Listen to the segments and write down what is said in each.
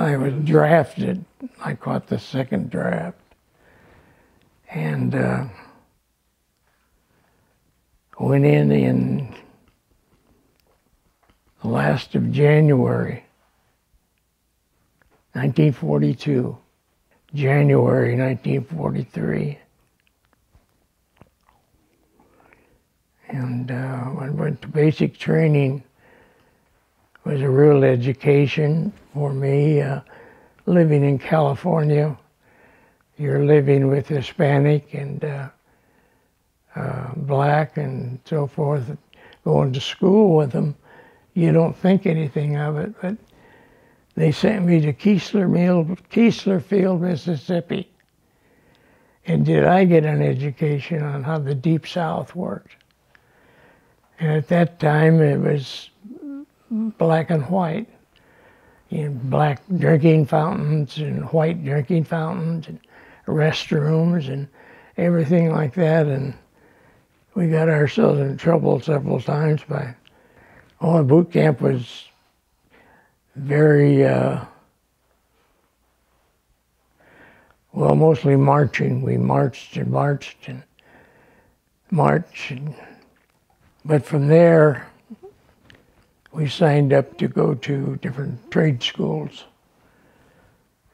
I was drafted. I caught the second draft. And went in the last of January, 1942, January 1943. And I went to basic training. It was a real education for me. Living in California, you're living with Hispanic and black and so forth, going to school with them. You don't think anything of it, but they sent me to Keesler Field, Mississippi. And did I get an education on how the Deep South worked? And at that time, it was black and white. Black drinking fountains and white drinking fountains and restrooms and everything like that. And we got ourselves in trouble several times by, the boot camp was very, mostly marching. We marched and marched and marched. But from there, we signed up to go to different trade schools.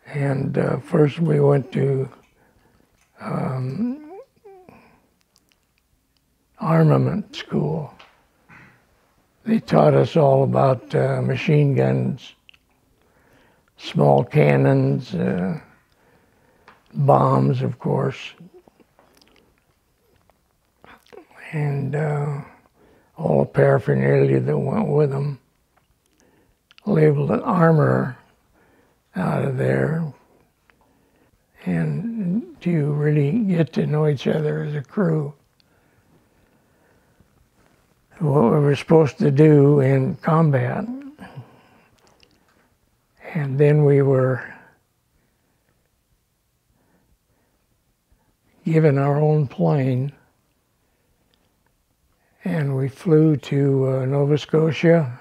And first we went to armament school. They taught us all about machine guns, small cannons, bombs, of course, and all the paraphernalia that went with them. Labeled an armor out of there, and to really get to know each other as a crew. What we were supposed to do in combat. And then we were given our own plane, and we flew to Nova Scotia,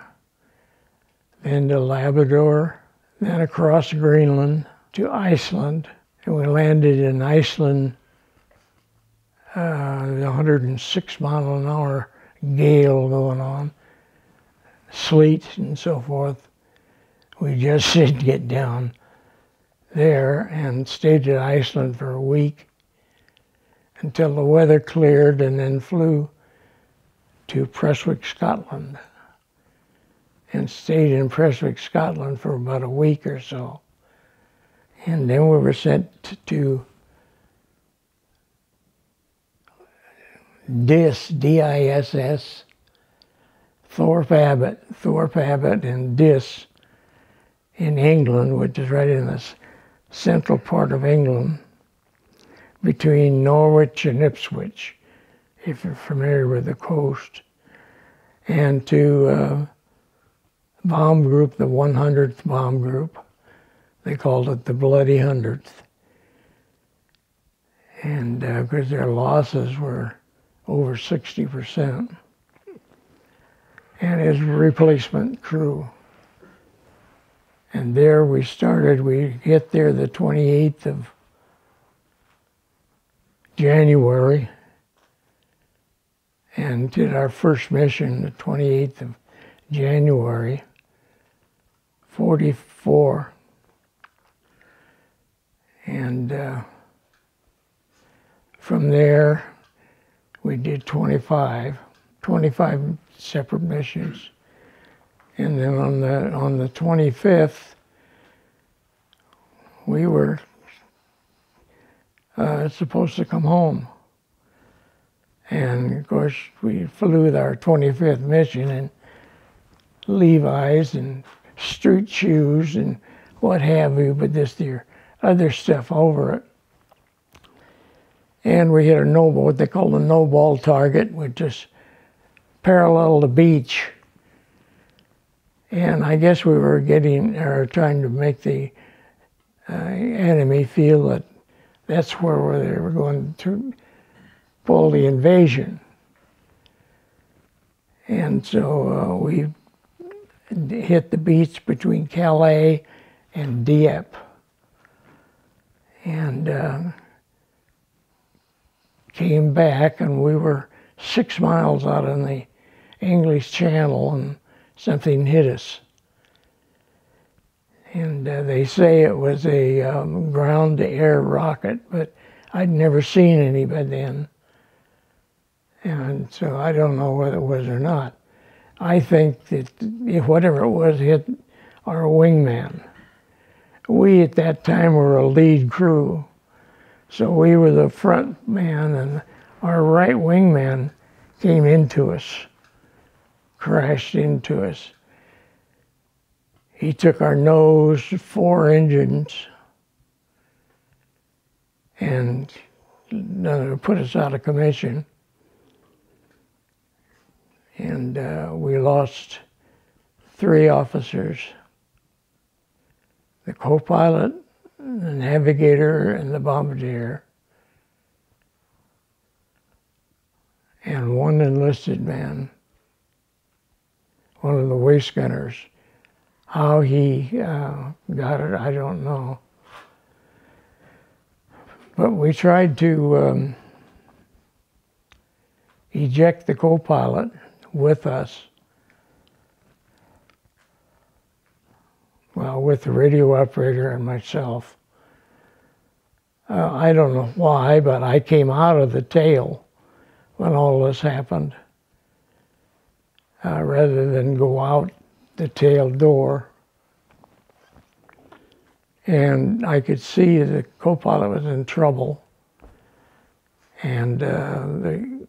then to Labrador, then across Greenland to Iceland. And we landed in Iceland, 106 mile an hour gale going on, sleet and so forth. We just didn't get down there and stayed at Iceland for a week until the weather cleared, and then flew to Prestwick, Scotland, and stayed in Prestwick, Scotland for about a week or so. And then we were sent to DISS, D-I-S-S, Thorpe Abbott and DISS in England, which is right in the central part of England, between Norwich and Ipswich, if you're familiar with the coast, and to bomb group, the 100th bomb group. They called it the Bloody 100th. And because their losses were over 60%. And his replacement crew. And there we started. We hit there the 28th of January and did our first mission the 28th of January, 44. And from there, we did 25 separate missions. And then on the 25th, we were supposed to come home. And of course, we flew with our 25th mission in Levi's and street shoes and what have you, but this their other stuff over it. And we hit a what they call a no-ball target, which is parallel to the beach. And I guess we were trying to make the enemy feel that that's where they were going to pull the invasion. And so we hit the beach between Calais and Dieppe. And came back, and we were 6 miles out in the English Channel, and something hit us. And they say it was a ground-to-air rocket, but I'd never seen any by then. And so I don't know whether it was or not. I think that whatever it was hit our wingman. We at that time were a lead crew. So we were the front man, and our right wingman came into us, crashed into us. He took our nose, 4 engines, and put us out of commission. And we lost 3 officers, the co-pilot, the navigator, and the bombardier, and 1 enlisted man, one of the waist gunners. How he got it, I don't know. But we tried to eject the co-pilot with us. Well, with the radio operator and myself. I don't know why, but I came out of the tail when all this happened, rather than go out the tail door. And I could see the co-pilot was in trouble. And the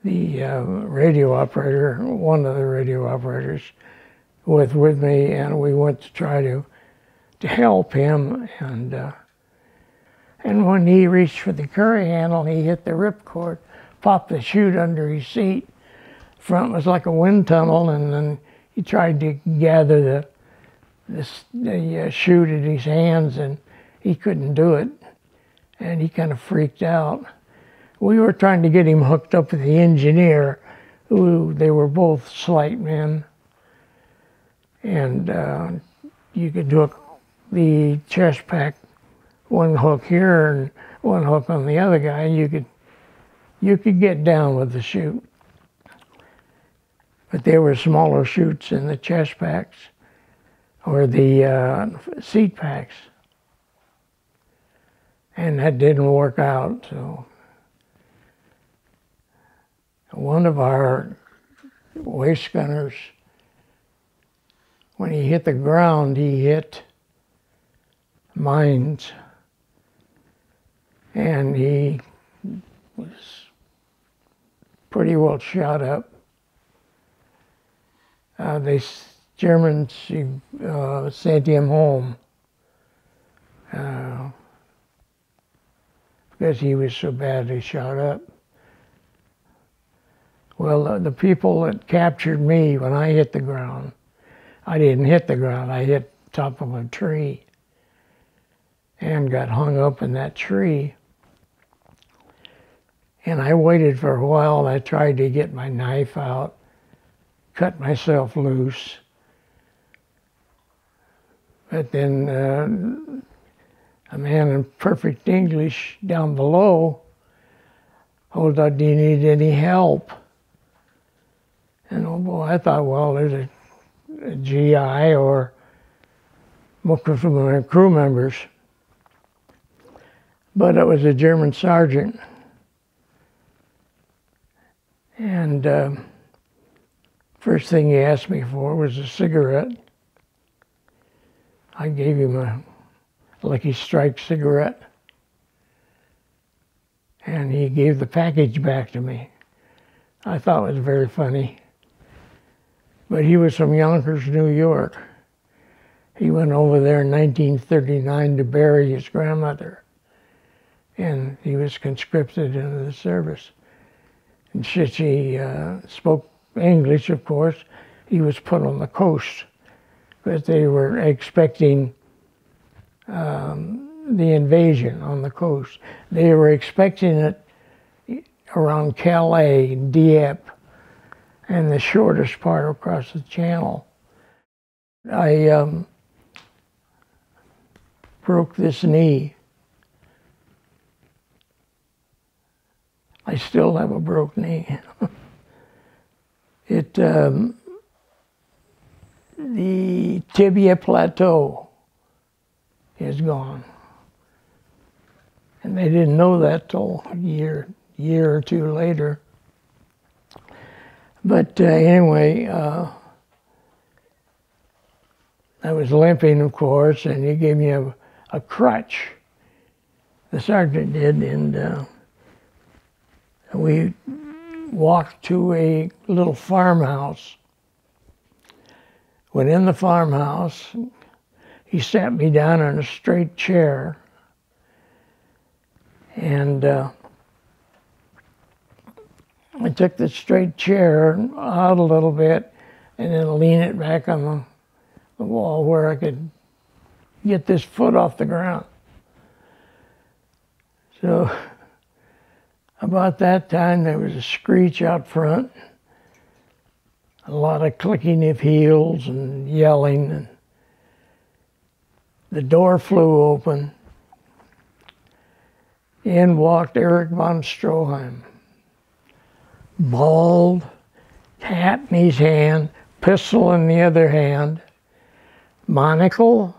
radio operator, one of the radio operators, was with me, and we went to try to help him. And when he reached for the curry handle, he hit the ripcord, popped the chute under his seat. Front was like a wind tunnel, and then he tried to gather the chute in his hands, and he couldn't do it, and he kind of freaked out. We were trying to get him hooked up with the engineer, who they were both slight men, and you could hook the chest pack, 1 hook here and 1 hook on the other guy, and you could get down with the chute. But there were smaller chutes in the chest packs or the seat packs, and that didn't work out. So one of our waist gunners, when he hit the ground, he hit mines, and he was pretty well shot up. The Germans sent him home because he was so badly shot up. Well, the people that captured me when I hit the ground, I didn't hit the ground, I hit the top of a tree and got hung up in that tree. And I waited for a while, and I tried to get my knife out, cut myself loose. But then a man in perfect English down below, "Hold on, do you need any help?" And oh boy, I thought, well, there's a GI or most of them are crew members. But it was a German sergeant. And first thing he asked me for was a cigarette. I gave him a Lucky Strike cigarette. And he gave the package back to me. I thought it was very funny. But he was from Yonkers, New York. He went over there in 1939 to bury his grandmother. And he was conscripted into the service. And since he spoke English, of course, he was put on the coast because they were expecting the invasion on the coast. They were expecting it around Calais, Dieppe, and the shortest part across the channel. I broke this knee. I still have a broke knee. The tibia plateau is gone. And they didn't know that till a year or two later. But anyway, I was limping, of course, and he gave me a crutch. The sergeant did, and we walked to a little farmhouse. When in the farmhouse, he sat me down in a straight chair, and I took the straight chair out a little bit and then lean it back on the wall where I could get this foot off the ground. So about that time, there was a screech out front, a lot of clicking of heels and yelling, and the door flew open. In walked Erich von Stroheim, bald, hat in his hand, pistol in the other hand, monocle,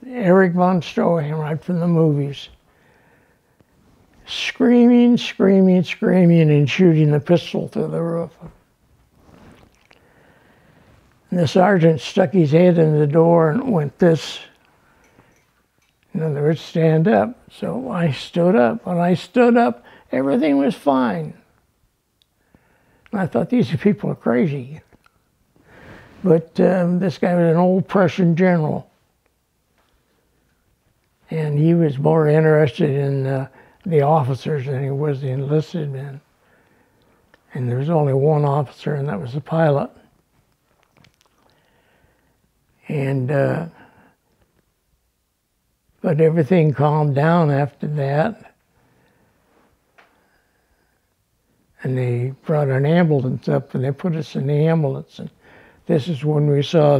Erich von Stroheim, right from the movies. Screaming, screaming, screaming, and shooting the pistol through the roof. And the sergeant stuck his head in the door and went this. In other words, stand up. So I stood up. When I stood up, everything was fine. And I thought, these people are crazy. But this guy was an old Prussian general. And he was more interested in the officers than he was the enlisted men. And there was only one officer, and that was the pilot. And but everything calmed down after that. And they brought an ambulance up, and they put us in the ambulance. And this is when we saw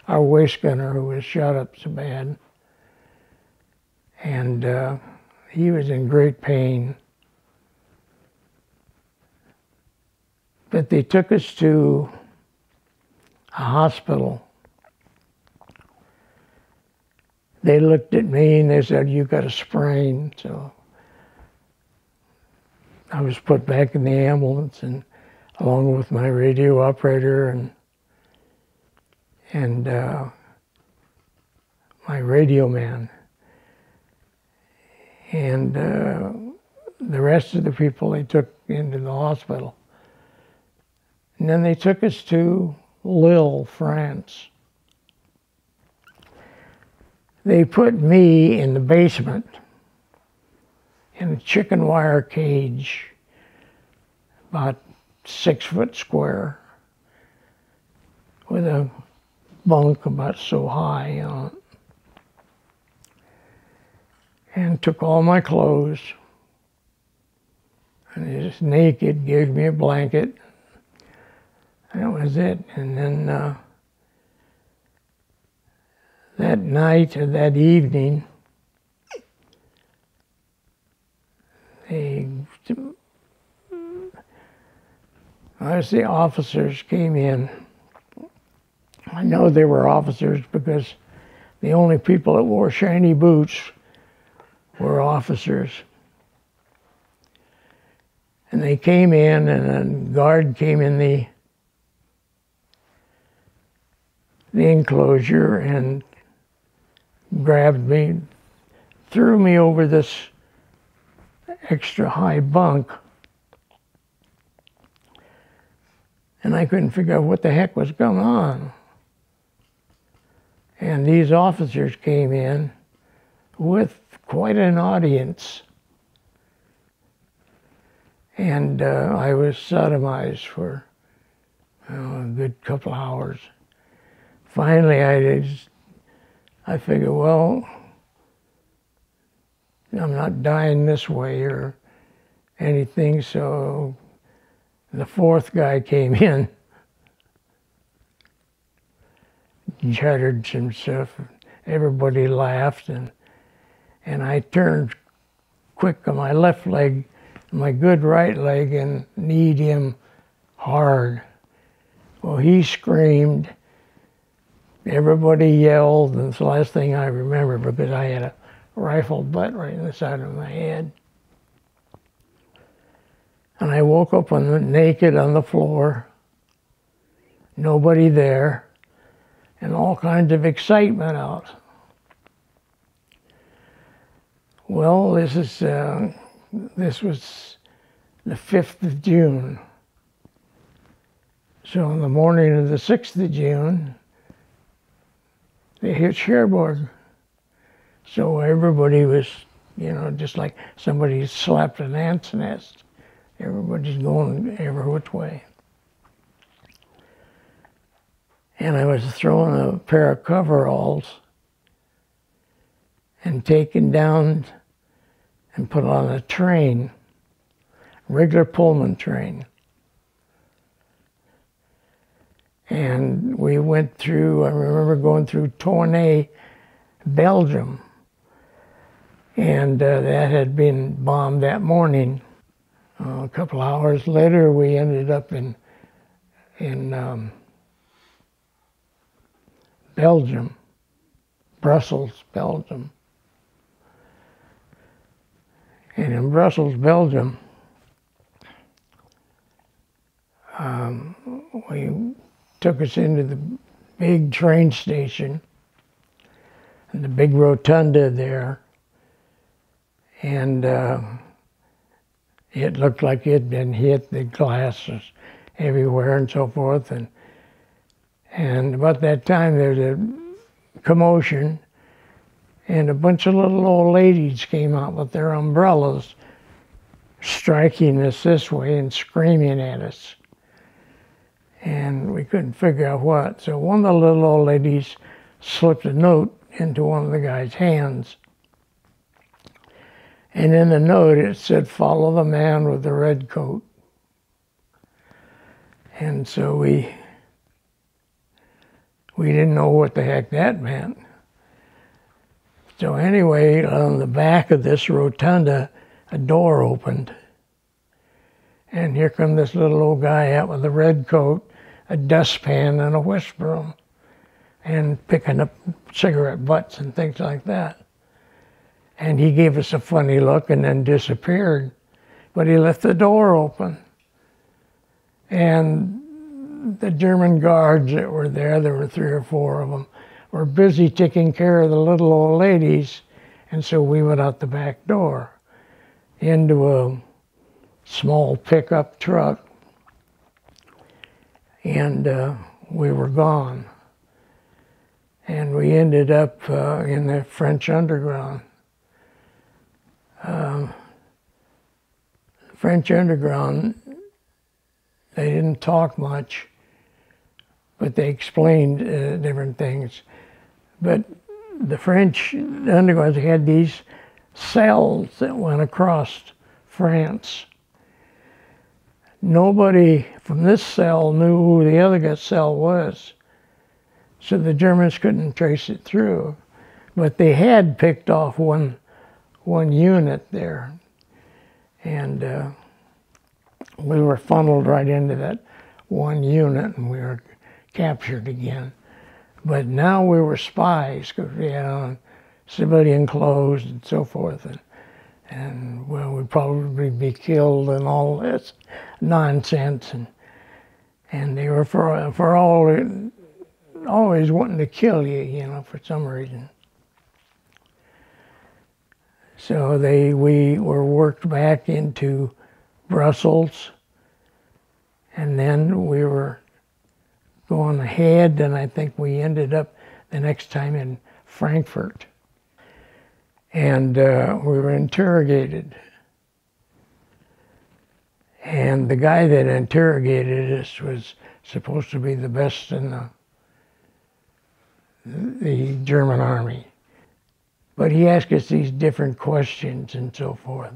our waist gunner who was shot up so bad. And he was in great pain. But they took us to a hospital. They looked at me and they said, "You got a sprain." So I was put back in the ambulance, and along with my radio operator and my radio man. And the rest of the people they took into the hospital. And then they took us to Lille, France. They put me in the basement in a chicken wire cage, about 6 foot square, with a bunk about so high on it. And took all my clothes, and he was naked, gave me a blanket. That was it. And then that night or that evening, as the officers came in, I know they were officers because the only people that wore shiny boots were officers. And they came in, and a guard came in the enclosure and grabbed me, threw me over this extra high bunk. And I couldn't figure out what the heck was going on. And these officers came in with quite an audience. And I was sodomized for a good couple hours. Finally, I figured, well, I'm not dying this way or anything, so the fourth guy came in, chattered some stuff. Everybody laughed, and and I turned quick on my left leg, my good right leg, and kneed him hard. Well, he screamed. Everybody yelled, and it's the last thing I remember because I had a rifle butt right in the side of my head. And I woke up naked on the floor, nobody there, and all kinds of excitement out. Well, this was the 5th of June. So on the morning of the 6th of June, they hit Cherbourg. So everybody was, just like somebody slapped an ant's nest. Everybody's going every which way. And I was thrown a pair of coveralls and taken down and put on a train, regular Pullman train. And we went through, I remember going through Tournai, Belgium. And that had been bombed that morning. A couple hours later, we ended up in Belgium, Brussels, Belgium. And in Brussels, Belgium, we took us into the big train station and the big rotunda there. And it looked like it had been hit, the glass was everywhere and so forth. And about that time, there's a commotion, and a bunch of little old ladies came out with their umbrellas, striking us this way and screaming at us. And we couldn't figure out what. So one of the little old ladies slipped a note into one of the guy's hands. And in the note it said, "Follow the man with the red coat." And so we didn't know what the heck that meant. So anyway, on the back of this rotunda, a door opened. And here come this little old guy out with a red coat, a dustpan, and a whisk broom, and picking up cigarette butts and things like that. And he gave us a funny look and then disappeared. But he left the door open. And the German guards that were there were 3 or 4 of them, were busy taking care of the little old ladies. And so we went out the back door into a small pickup truck. And we were gone. And we ended up in the French underground. French underground, they didn't talk much, but they explained different things. But the French underground had these cells that went across France. Nobody from this cell knew who the other cell was, so the Germans couldn't trace it through. But they had picked off one unit there, and we were funneled right into that one unit, and we were captured again. But now we were spies because we had on civilian clothes and so forth, and well, we'd probably be killed and all this nonsense, and they were for always wanting to kill you, for some reason. So we were worked back into Brussels, and then we were going ahead, and I think we ended up the next time in Frankfurt. And we were interrogated. And the guy that interrogated us was supposed to be the best in the German army. But he asked us these different questions and so forth.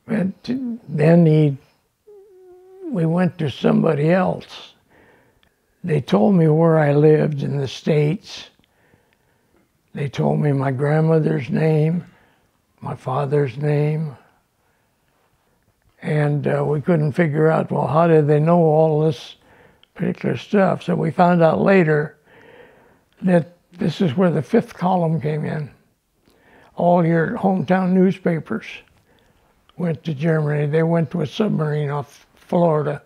But then we went to somebody else. They told me where I lived in the States. They told me my grandmother's name, my father's name, and we couldn't figure out, well, how did they know all this particular stuff? So we found out later that this is where the fifth column came in. All your hometown newspapers went to Germany. They went to a submarine off Florida.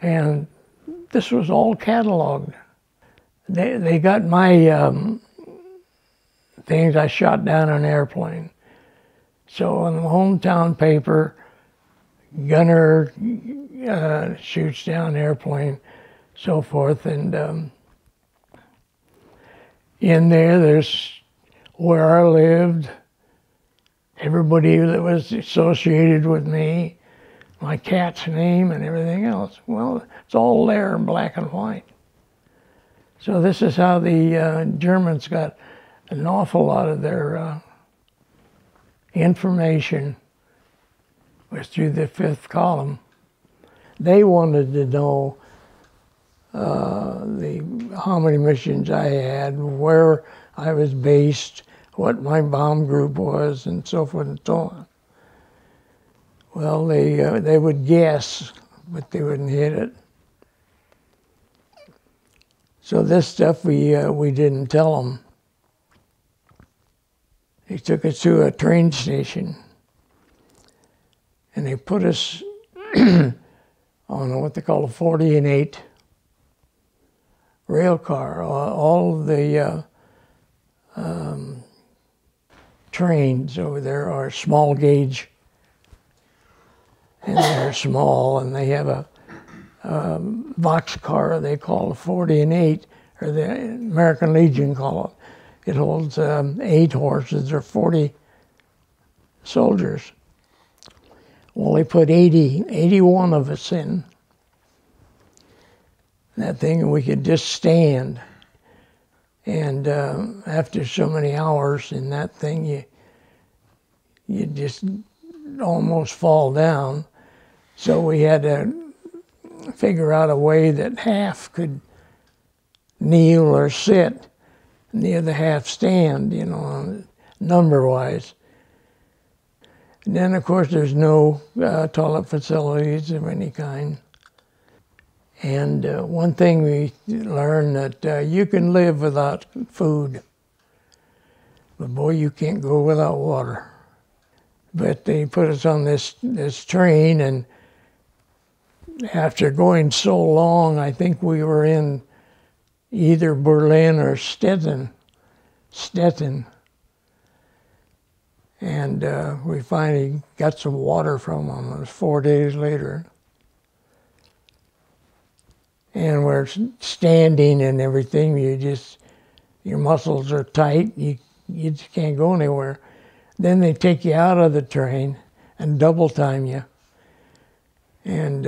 And this was all cataloged. They got my things I shot down an airplane. So on the hometown paper, gunner shoots down airplane, so forth. And in there's where I lived, everybody that was associated with me, my cat's name and everything else. Well, it's all there in black and white. So this is how the Germans got an awful lot of their information was through the fifth column. They wanted to know how many missions I had, where I was based, what my bomb group was, and so forth and so on. Well, they would guess, but they wouldn't hit it. So this stuff we didn't tell them. They took us to a train station, and they put us on what they call a 40 and 8 rail car. All of the trains over there are small gauge, and they're small, and they have a box car they call a 40 and 8, or the American Legion call it. It holds 8 horses or 40 soldiers. Well, they put 81 of us in that thing, and we could just stand. And after so many hours in that thing, you just almost fall down. So we had to figure out a way that half could kneel or sit, and the other half stand, you know, number-wise. And then, of course, there's no toilet facilities of any kind. And one thing we learned that you can live without food, but boy, you can't go without water. But they put us on this train, and after going so long, I think we were in either Berlin or Stettin. And we finally got some water from them. It was 4 days later. And we're standing and everything. Your muscles are tight. You just can't go anywhere. Then they take you out of the train and double time you. And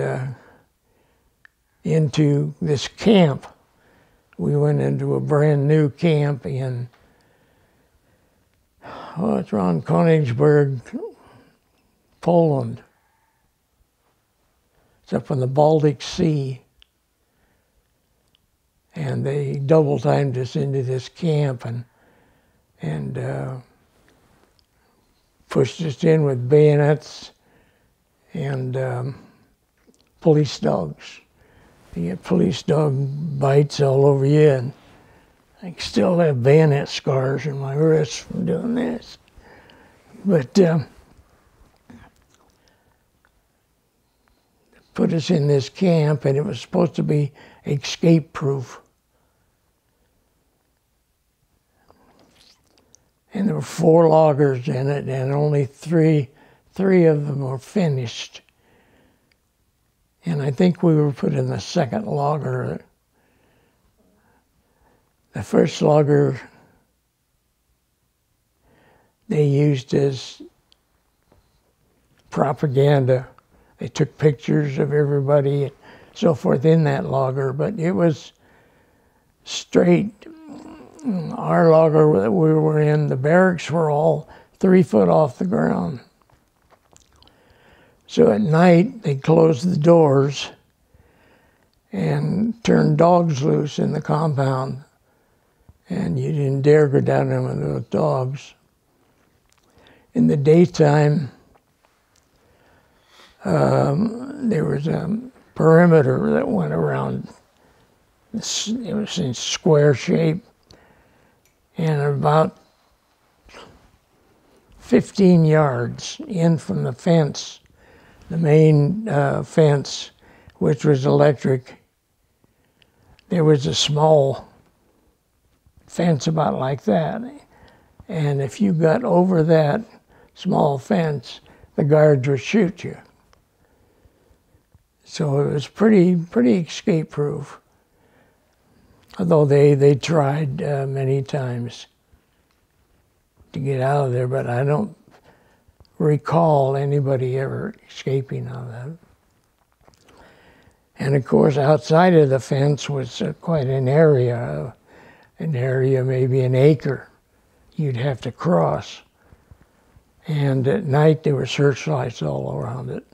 into this camp. We went into a brand new camp in, it's around Königsberg, Poland. It's up in the Baltic Sea. And they double timed us into this camp and pushed us in with bayonets and police dogs. You get police dog bites all over you, and I still have bayonet scars in my wrists from doing this. But put us in this camp, and it was supposed to be escape-proof. And there were 4 loggers in it, and only three of them were finished. And I think we were put in the second logger. The first logger they used as propaganda. They took pictures of everybody and so forth in that logger, but it was straight. Our logger that we were in, the barracks were all 3 foot off the ground. So at night, they closed the doors and turned dogs loose in the compound. and you didn't dare go down there with those dogs. In the daytime, there was a perimeter that went around. It was in square shape, and about 15 yards in from the fence, the main fence, which was electric, there was a small fence about like that. And if you got over that small fence, the guards would shoot you. So it was pretty escape-proof. Although they tried many times to get out of there, but I don't recall anybody ever escaping out of that. And of course, outside of the fence was quite an area maybe an acre you'd have to cross. And at night there were searchlights all around it.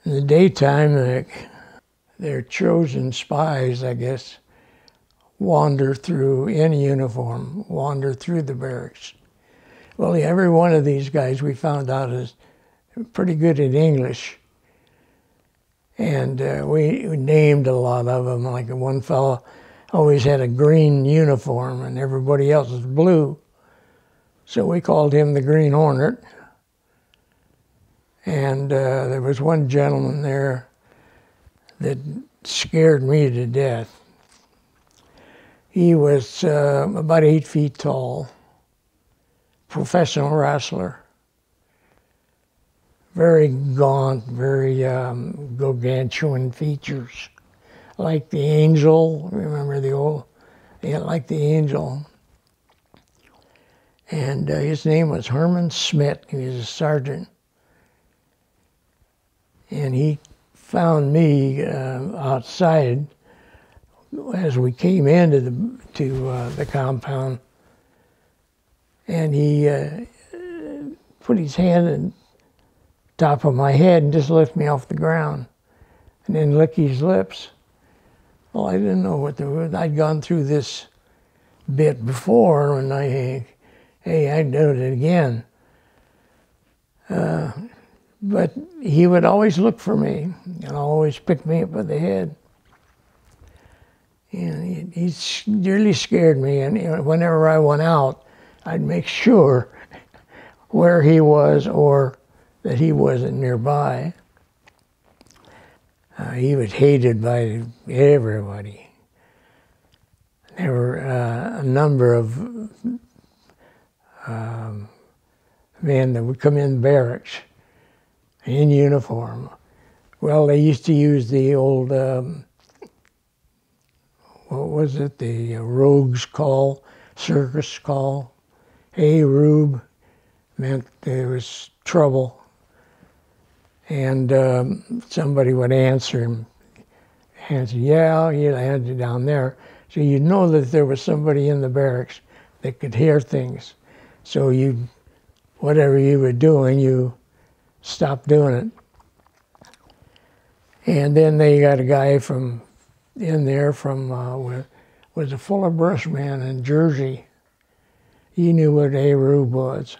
In the daytime, their chosen spies, I guess, wander through, in uniform, wander through the barracks. Well, every one of these guys we found out is pretty good at English. And we named a lot of them. Like one fellow always had a green uniform and everybody else was blue. So we called him the Green Hornet. And there was one gentleman there that scared me to death. He was about 8 feet tall, professional wrestler. Very gaunt, very gargantuan features. Like the Angel, remember the old, yeah, like the Angel. And his name was Herman Smith. He was a sergeant. And he found me outside as we came into the compound. And he put his hand in top of my head and just lift me off the ground and then lick his lips. Well, I didn't know what there was. I'd gone through this bit before and I'd do it again. But he would always look for me and always pick me up by the head. And he really scared me. And whenever I went out, I'd make sure where he was or that he wasn't nearby. He was hated by everybody. There were a number of men that would come in barracks in uniform. Well, they used to use the old, what was it, the rogues call, circus call. Hey, Rube, meant there was trouble. And somebody would answer him, yeah, he landed down there. So you'd know that there was somebody in the barracks that could hear things. So whatever you were doing, you stopped doing it. And then they got a guy from in there was a Fuller Brush man in Jersey. He knew what A Rube was.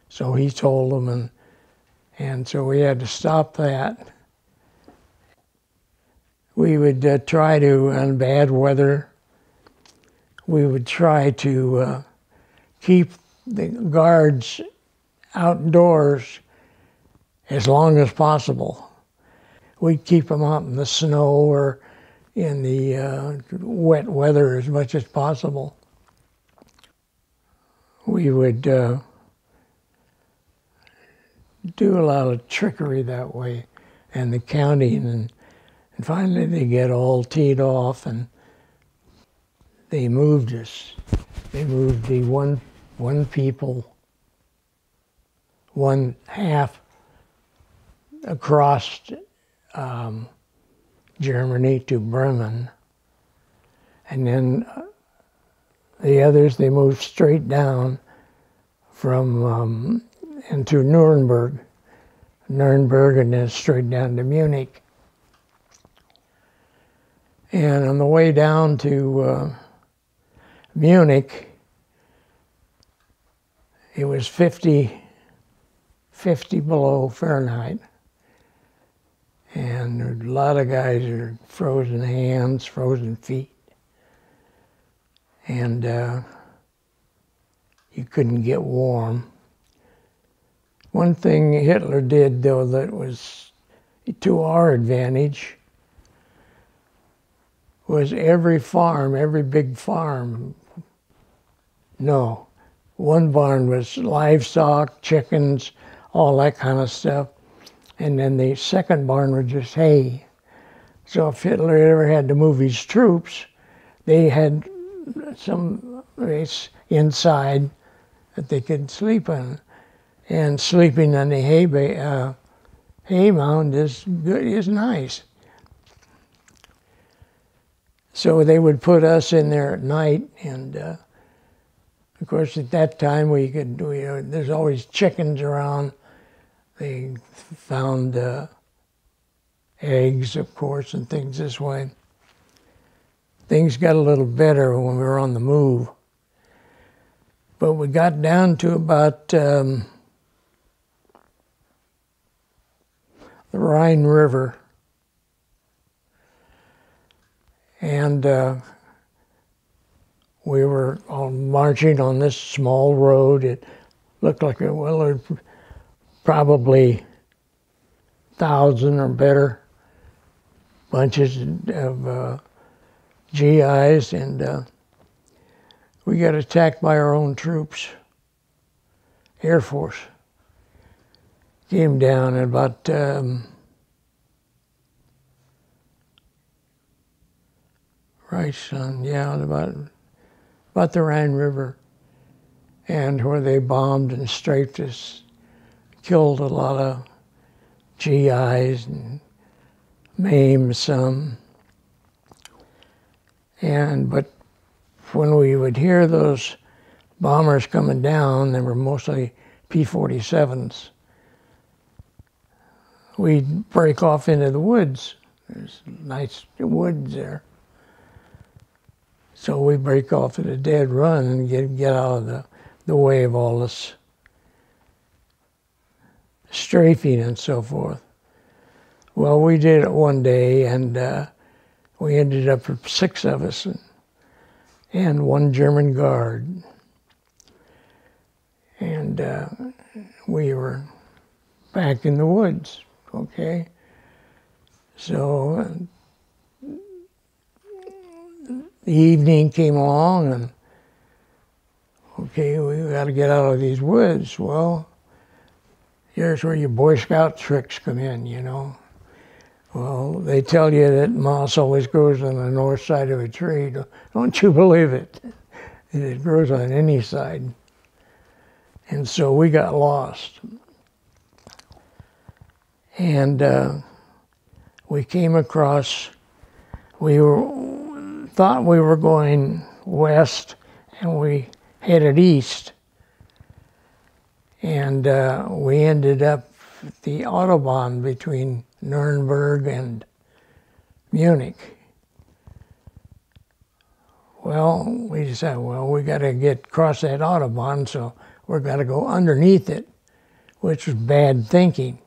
So he told them, and so we had to stop that. We would try to, on bad weather, we would try to keep the guards outdoors as long as possible. We'd keep them out in the snow or in the wet weather as much as possible. We would do a lot of trickery that way, and the counting, and finally they get all teed off, and they moved us. They moved the one people, one half across Germany to Bremen, and then the others they moved straight down from into Nuremberg, and then straight down to Munich. And on the way down to Munich, it was 50 below Fahrenheit. And a lot of guys are frozen hands, frozen feet. And you couldn't get warm. One thing Hitler did, though, that was to our advantage, was every farm, every big farm, no, one barn was livestock, chickens, all that kind of stuff. And then the second barn was just hay. So if Hitler ever had to move his troops, they had some place inside that they could sleep on. And sleeping on the hay mound is nice. So they would put us in there at night, and of course at that time there's always chickens around. They found eggs, of course, and things this way. Things got a little better when we were on the move. But we got down to about the Rhine River. And we were all marching on this small road. It looked like probably 1,000 or better bunches of GIs, and we got attacked by our own troops. Air Force came down at about about the Rhine River, and where they bombed and strafed us, killed a lot of GIs and maimed some. But when we would hear those bombers coming down, they were mostly P-47s, we'd break off into the woods. There's nice woods there. So we break off at a dead run and get out of the way of all this strafing and so forth. Well, we did it one day, and we ended up with 6 of us and 1 German guard. And we were back in the woods, okay? So the evening came along, and okay, we got to get out of these woods. Well, here's where your Boy Scout tricks come in, you know. Well, they tell you that moss always grows on the north side of a tree. Don't you believe it? It grows on any side. And so we got lost. And we came across, thought we were going west, and we headed east. And we ended up at the Autobahn between Nuremberg and Munich. Well, we decided, we got to cross that Autobahn, so we're got to go underneath it, which was bad thinking.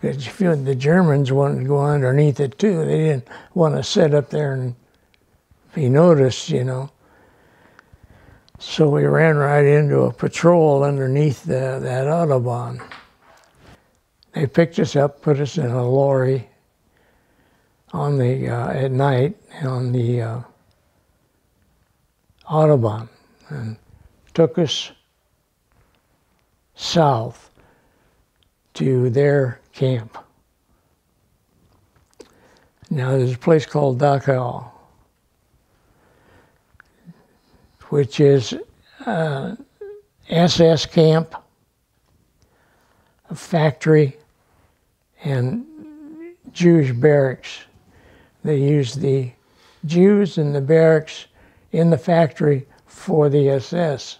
Because the Germans wanted to go underneath it too. They didn't want to sit up there and be noticed, you know. So we ran right into a patrol underneath that Autobahn. They picked us up, put us in a lorry on the at night on the Autobahn, and took us south to their camp. Now there's a place called Dachau, which is SS camp, a factory, and Jewish barracks. They used the Jews in the barracks in the factory for the SS.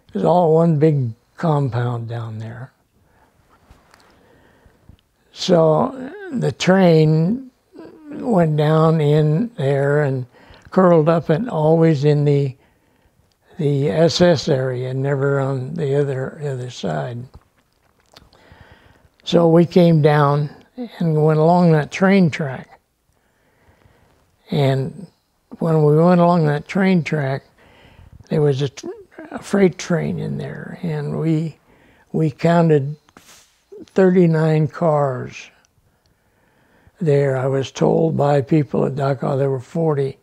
It was all one big compound down there. So the train went down in there and curled up, and always in the SS area, never on the other side. So we came down and went along that train track. And when we went along that train track, there was a freight train in there, and we counted 39 cars there. I was told by people at Dachau there were 40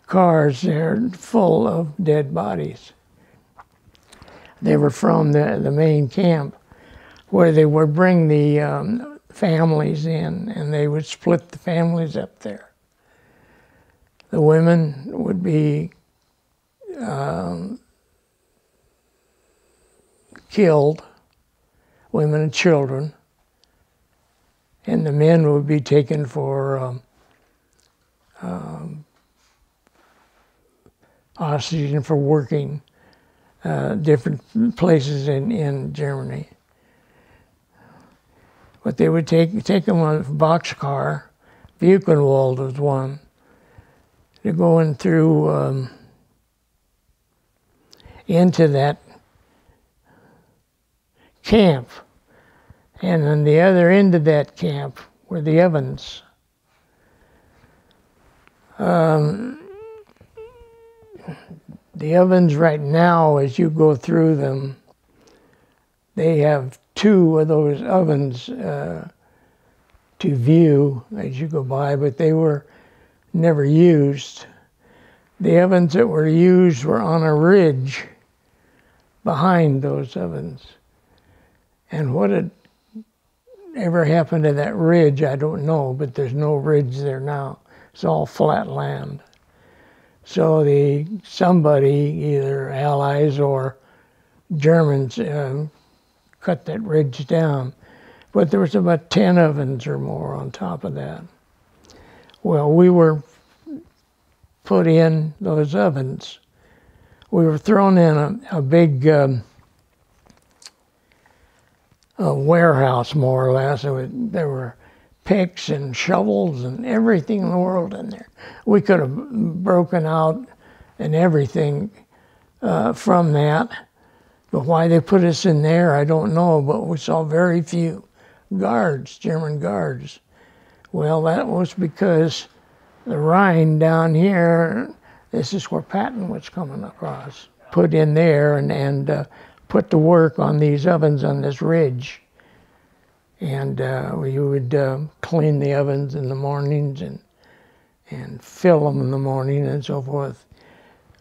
cars there full of dead bodies. They were from the main camp, where they would bring the families in, and they would split the families up there. The women would be killed, women and children, and the men would be taken for hostage and for working different places in Germany. But they would take them on a boxcar. Buchenwald was one. They're going through into that camp. And on the other end of that camp were the ovens. The ovens right now, as you go through them, they have 2 of those ovens to view as you go by, but they were never used. The ovens that were used were on a ridge behind those ovens. And what had ever happened to that ridge, I don't know, but there's no ridge there now. It's all flat land. So somebody, either Allies or Germans, cut that ridge down. But there was about 10 ovens or more on top of that. Well, we were put in those ovens. We were thrown in a big warehouse, more or less. There were picks and shovels and everything in the world in there. We could have broken out and everything from that. But why they put us in there, I don't know. But we saw very few guards, German guards. Well, that was because the Rhine down here, this is where Patton was coming across. Put in there and put to work on these ovens on this ridge. And we would clean the ovens in the mornings and fill them in the morning and so forth.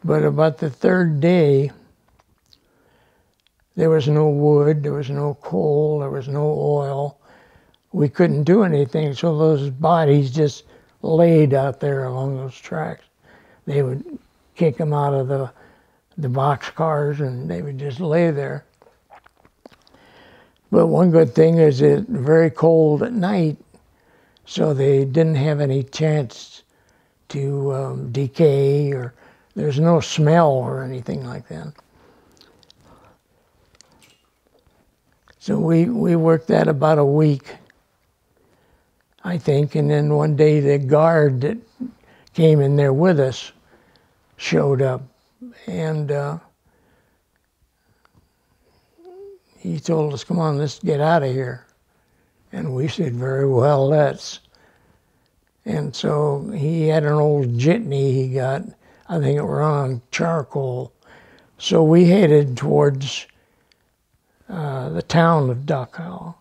But about the 3rd day, there was no wood, there was no coal, there was no oil. We couldn't do anything, so those bodies just laid out there along those tracks. They would kick them out of the box cars, and they would just lay there. But one good thing is it's very cold at night, so they didn't have any chance to decay, or there's no smell or anything like that. So we worked that about a week, I think, and then one day the guard that came in there with us showed up, and he told us, "Come on, let's get out of here." And we said, "Very well, let's." And so he had an old jitney he got, I think it were on charcoal. So we headed towards the town of Dachau.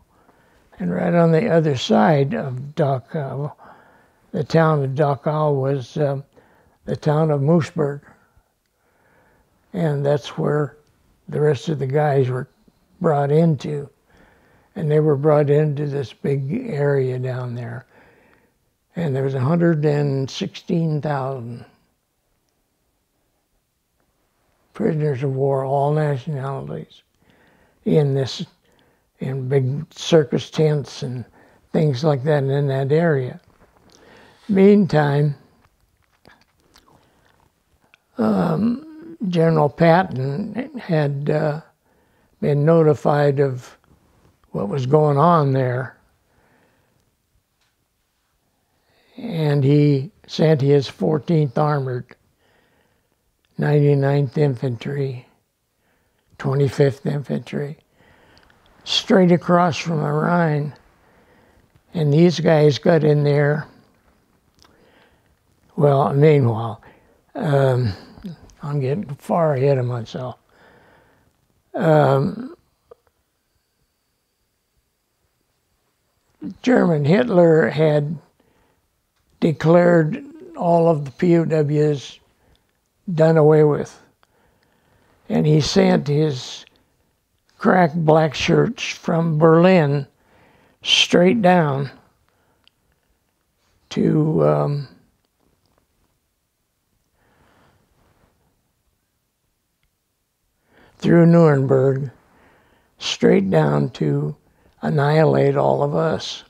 And right on the other side of Dachau, the town of Dachau, was the town of Moosburg. And that's where the rest of the guys were brought into. And they were brought into this big area down there. And there was 116,000 prisoners of war, all nationalities, in big circus tents and things like that in that area. Meantime, General Patton had been notified of what was going on there. and he sent his 14th Armored, 99th Infantry, 25th Infantry, straight across from the Rhine. And these guys got in there. Well, meanwhile, I'm getting far ahead of myself. Hitler had declared all of the POWs done away with. And he sent his crack black shirts from Berlin straight down to through Nuremberg, straight down to annihilate all of us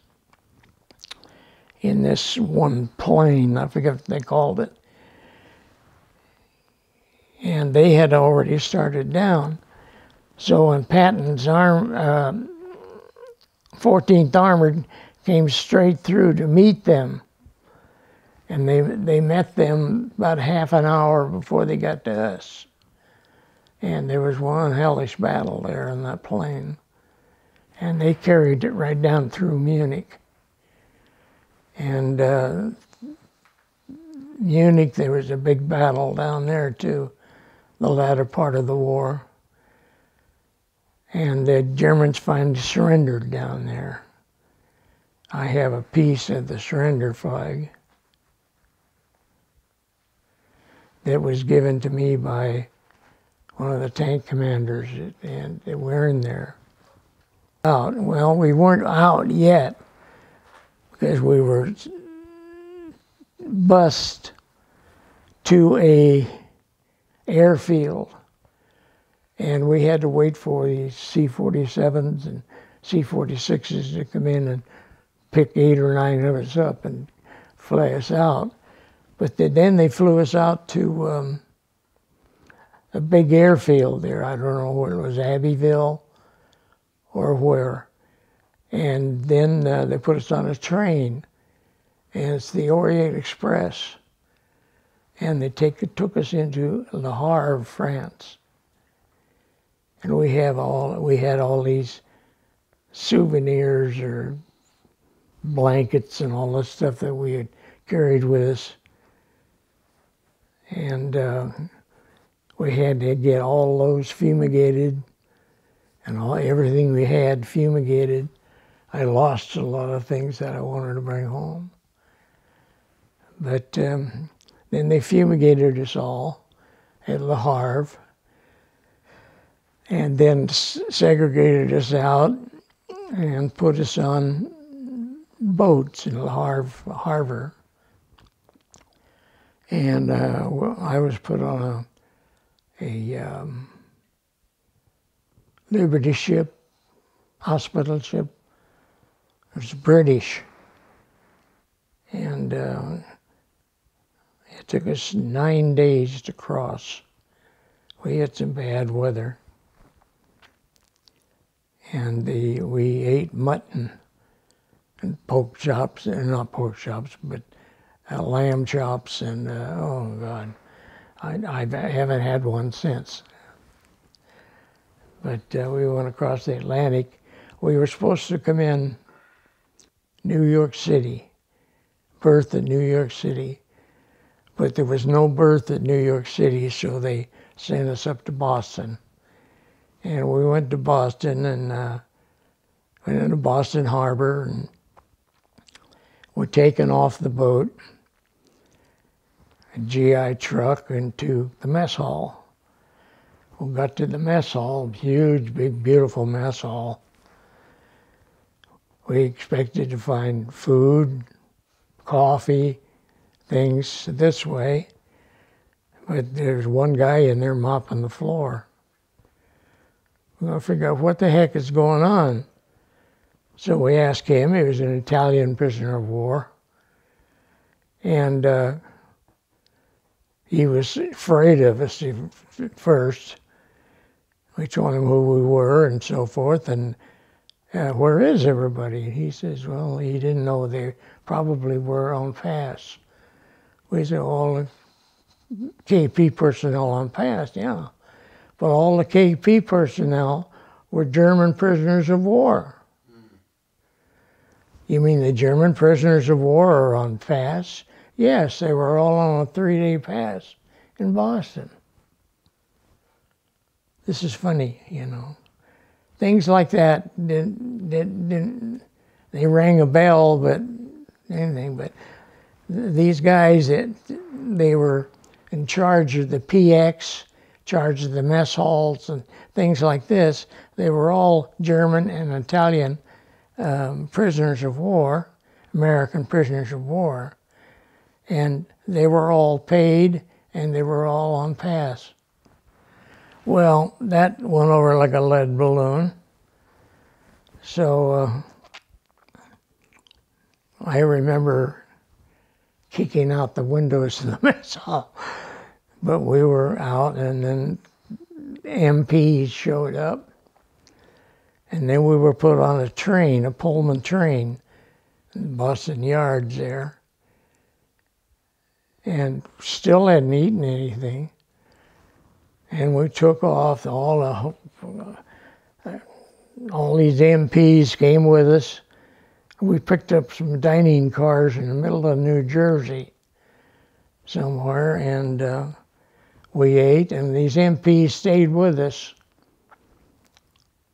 in this one plane. I forget what they called it. And they had already started down. So when Patton's 14th Armored came straight through to meet them, and they met them about half an hour before they got to us. And there was one hellish battle there in that plane. And they carried it right down through Munich. And Munich, there was a big battle down there too, the latter part of the war. And the Germans finally surrendered down there. I have a piece of the surrender flag that was given to me by one of the tank commanders, and they were in there. Out. Well, we weren't out yet because we were bused to a airfield, and we had to wait for the C-47s and C-46s to come in and pick 8 or 9 of us up and fly us out. But then they flew us out to a big airfield there. I don't know where it was, Abbeville or where. And then they put us on a train, and it's the Orient Express. And they took us into Le Havre, France. And we had all these souvenirs or blankets and all this stuff that we had carried with us. And we had to get all those fumigated, and everything we had fumigated. I lost a lot of things that I wanted to bring home. But then they fumigated us all at Le Havre, and then segregated us out and put us on boats in Le Havre harbor. And I was put on a Liberty ship, hospital ship. It was British. And it took us 9 days to cross. We had some bad weather. And we ate mutton and pork chops, not pork chops, but lamb chops, and oh God, I haven't had one since. But we went across the Atlantic. We were supposed to come in New York City, berth at New York City, but there was no berth at New York City, so they sent us up to Boston. And we went to Boston and went into Boston Harbor and were taken off the boat, a GI truck, into the mess hall. We got to the mess hall, huge, big, beautiful mess hall. We expected to find food, coffee, things this way, but there's one guy in there mopping the floor. We're going to figure out what the heck is going on. So we asked him. He was an Italian prisoner of war. And he was afraid of us at first. We told him who we were and so forth. And Where is everybody? He says, well, he didn't know they probably were on pass. We said, all the KP personnel on pass, yeah. But all the KP personnel were German prisoners of war. You mean the German prisoners of war are on pass? Yes, they were all on a 3-day pass in Boston. This is funny, you know. Things like that didn't they rang a bell, but anything. But these guys, they were in charge of the PX, charge of the mess halls and things like this. They were all German and Italian prisoners of war, American prisoners of war, and they were all paid and they were all on pass. Well, that went over like a lead balloon. So I remember kicking out the windows of the mess hall. But we were out, and then MPs showed up. And then we were put on a train, a Pullman train, in Boston Yards there. And still hadn't eaten anything. And we took off. All these MPs came with us. We picked up some dining cars in the middle of New Jersey somewhere, and we ate. And these MPs stayed with us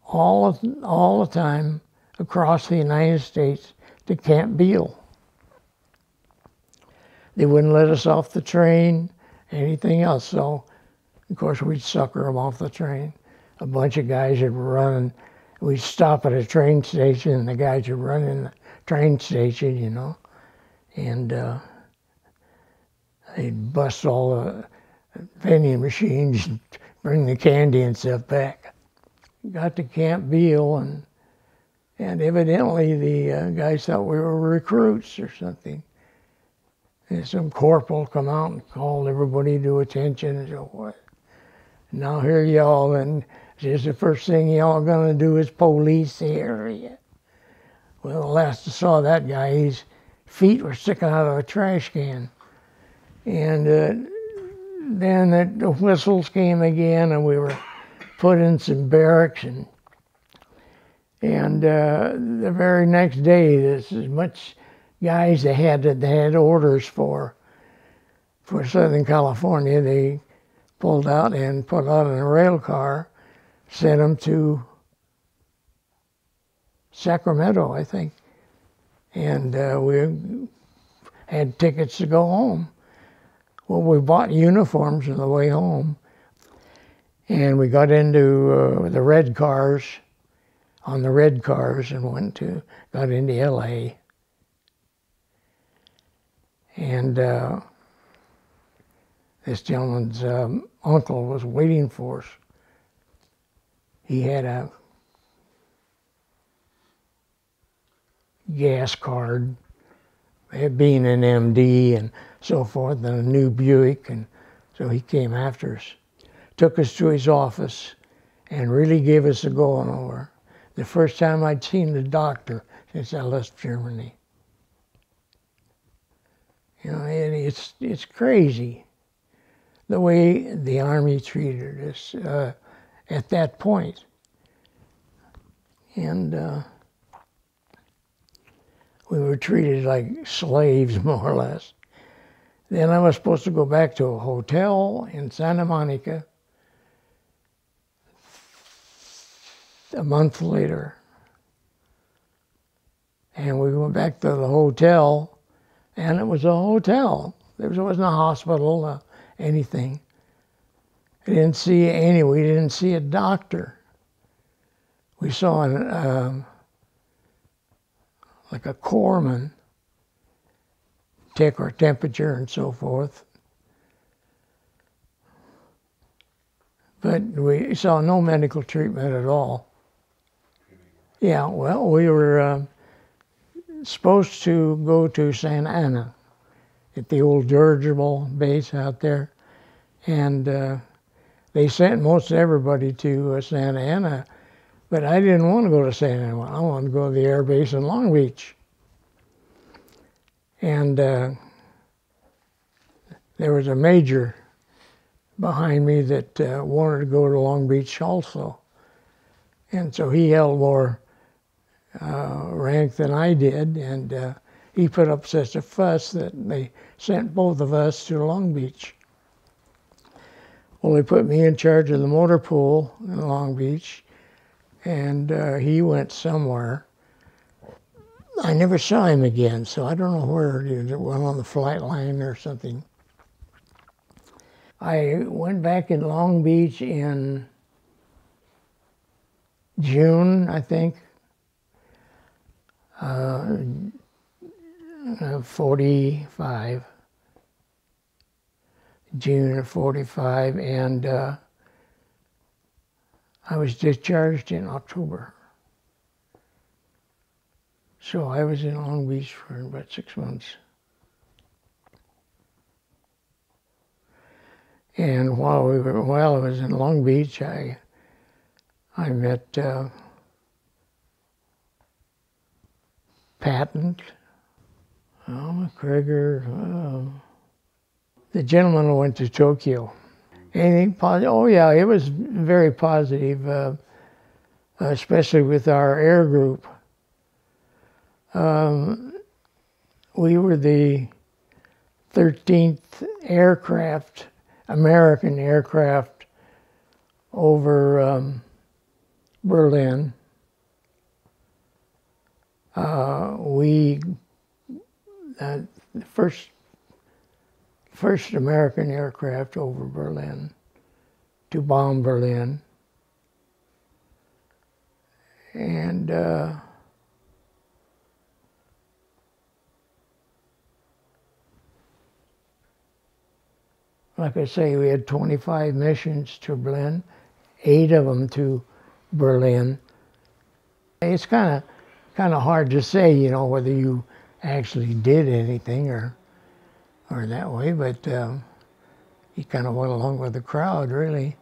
all the time across the United States to Camp Beale. They wouldn't let us off the train, anything else. So, of course, we'd sucker them off the train. A bunch of guys would run. We'd stop at a train station, and the guys would run in the train station, you know. And they'd bust all the vending machines and bring the candy and stuff back. Got to Camp Beale, and evidently the guys thought we were recruits or something. And some corporal come out and called everybody to attention and so forth. Now here y'all, and says the first thing y'all gonna do is police the area. Well, the last I saw that guy, his feet were sticking out of a trash can. And then the whistles came again, and we were put in some barracks, and the very next day, there's as much guys they had orders for Southern California. They pulled out and put out in a rail car, sent them to Sacramento, I think, and we had tickets to go home. Well, we bought uniforms on the way home. And we got into the red cars, on the red cars, and got into LA. And this gentleman's uncle was waiting for us. He had a gas card, being an MD and so forth, and a new Buick, and so he came after us. Took us to his office and really gave us a going over. The first time I'd seen the doctor since I left Germany. You know, it's crazy the way the Army treated us at that point. And we were treated like slaves, more or less. Then I was supposed to go back to a hotel in Santa Monica a month later. And we went back to the hotel, and it was a hotel. There wasn't a hospital, anything. We didn't see a doctor. We saw like a corpsman take our temperature and so forth. But we saw no medical treatment at all. Yeah, well, we were supposed to go to Santa Ana at the old dirigible base out there. And they sent most everybody to Santa Ana. But I didn't want to go to San Juan. I wanted to go to the air base in Long Beach. And there was a major behind me that wanted to go to Long Beach also. And so he held more rank than I did, and he put up such a fuss that they sent both of us to Long Beach. Well, they put me in charge of the motor pool in Long Beach, and he went somewhere. I never saw him again, so I don't know where he went, on the flight line or something. I went back in Long Beach in June, I think, 45, June of 45, and I was discharged in October. So I was in Long Beach for about 6 months. And while I was in Long Beach, I met Patton, McGregor, the gentleman who went to Tokyo. Anything positive? Oh yeah, it was very positive, especially with our air group. We were the 13th aircraft, American aircraft, over Berlin. The first American aircraft over Berlin to bomb Berlin. And like I say, we had 25 missions to Berlin, 8 of them to Berlin. It's kind of hard to say, you know, whether you actually did anything or that way, but you kind of went along with the crowd, really.